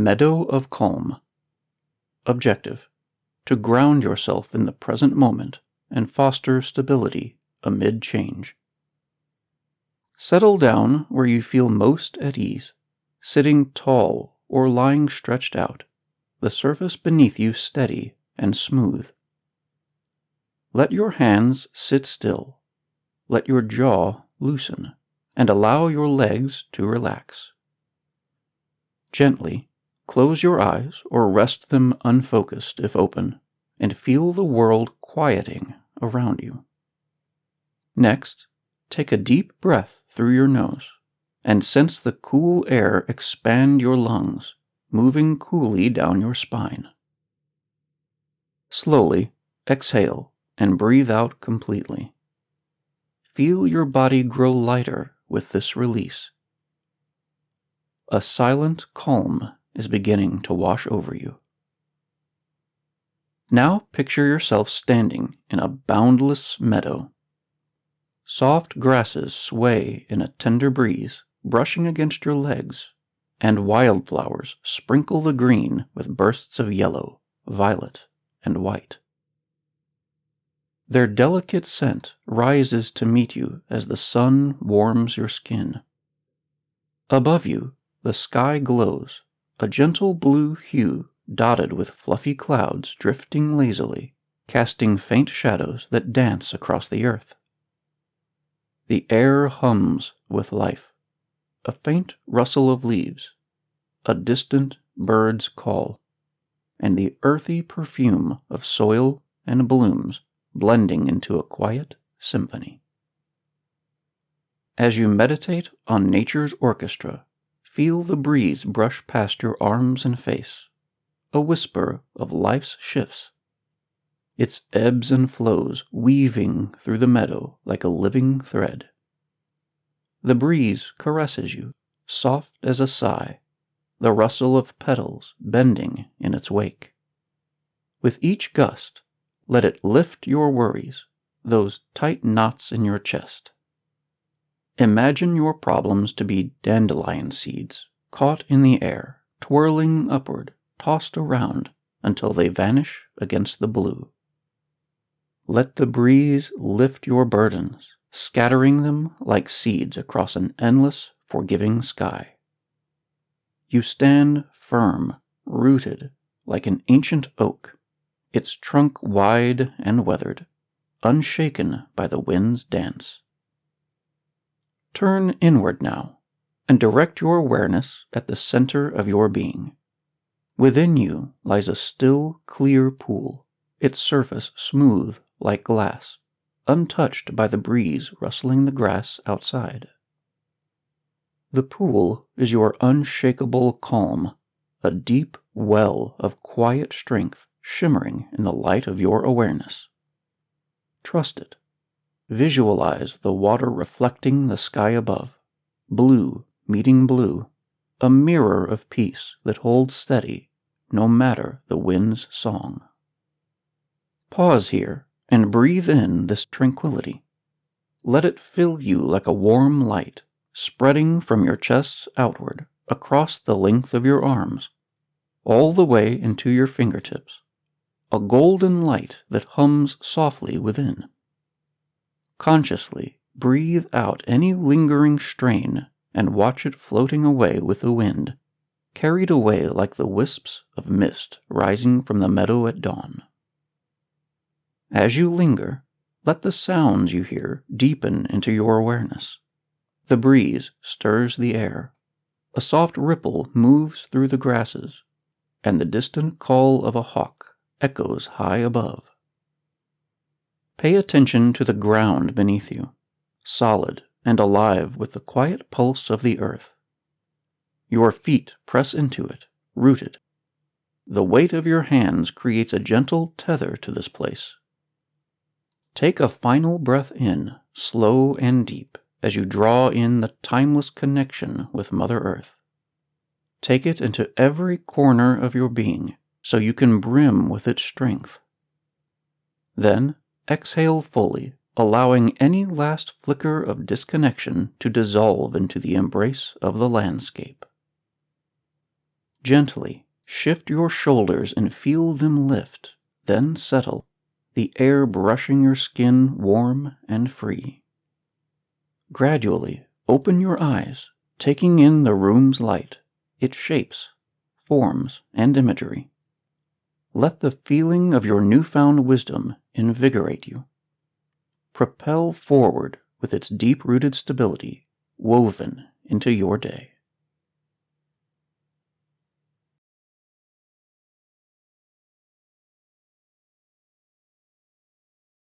Meadow of Calm. Objective: to ground yourself in the present moment and foster stability amid change. Settle down where you feel most at ease, sitting tall or lying stretched out, the surface beneath you steady and smooth. Let your hands sit still, let your jaw loosen, and allow your legs to relax. Gently close your eyes or rest them unfocused if open, and feel the world quieting around you. Next, take a deep breath through your nose and sense the cool air expand your lungs, moving coolly down your spine. Slowly exhale and breathe out completely. Feel your body grow lighter with this release. A silent calm is beginning to wash over you. Now picture yourself standing in a boundless meadow. Soft grasses sway in a tender breeze, brushing against your legs, and wildflowers sprinkle the green with bursts of yellow, violet, and white. Their delicate scent rises to meet you as the sun warms your skin. Above you, the sky glows, a gentle blue hue dotted with fluffy clouds drifting lazily, casting faint shadows that dance across the earth. The air hums with life, a faint rustle of leaves, a distant bird's call, and the earthy perfume of soil and blooms blending into a quiet symphony. As you meditate on nature's orchestra, feel the breeze brush past your arms and face, a whisper of life's shifts, its ebbs and flows weaving through the meadow like a living thread. The breeze caresses you, soft as a sigh, the rustle of petals bending in its wake. With each gust, let it lift your worries, those tight knots in your chest. Imagine your problems to be dandelion seeds, caught in the air, twirling upward, tossed around, until they vanish against the blue. Let the breeze lift your burdens, scattering them like seeds across an endless, forgiving sky. You stand firm, rooted, like an ancient oak, its trunk wide and weathered, unshaken by the wind's dance. Turn inward now, and direct your awareness at the center of your being. Within you lies a still, clear pool, its surface smooth like glass, untouched by the breeze rustling the grass outside. The pool is your unshakable calm, a deep well of quiet strength shimmering in the light of your awareness. Trust it. Visualize the water reflecting the sky above, blue meeting blue, a mirror of peace that holds steady no matter the wind's song. Pause here and breathe in this tranquility. Let it fill you like a warm light, spreading from your chest outward across the length of your arms, all the way into your fingertips, a golden light that hums softly within. Consciously breathe out any lingering strain and watch it floating away with the wind, carried away like the wisps of mist rising from the meadow at dawn. As you linger, let the sounds you hear deepen into your awareness. The breeze stirs the air, a soft ripple moves through the grasses, and the distant call of a hawk echoes high above. Pay attention to the ground beneath you, solid and alive with the quiet pulse of the earth. Your feet press into it, rooted. The weight of your hands creates a gentle tether to this place. Take a final breath in, slow and deep, as you draw in the timeless connection with Mother Earth. Take it into every corner of your being so you can brim with its strength. Then exhale fully, allowing any last flicker of disconnection to dissolve into the embrace of the landscape. Gently shift your shoulders and feel them lift, then settle, the air brushing your skin warm and free. Gradually open your eyes, taking in the room's light, its shapes, forms, and imagery. Let the feeling of your newfound wisdom invigorate you. Propel forward with its deep-rooted stability woven into your day.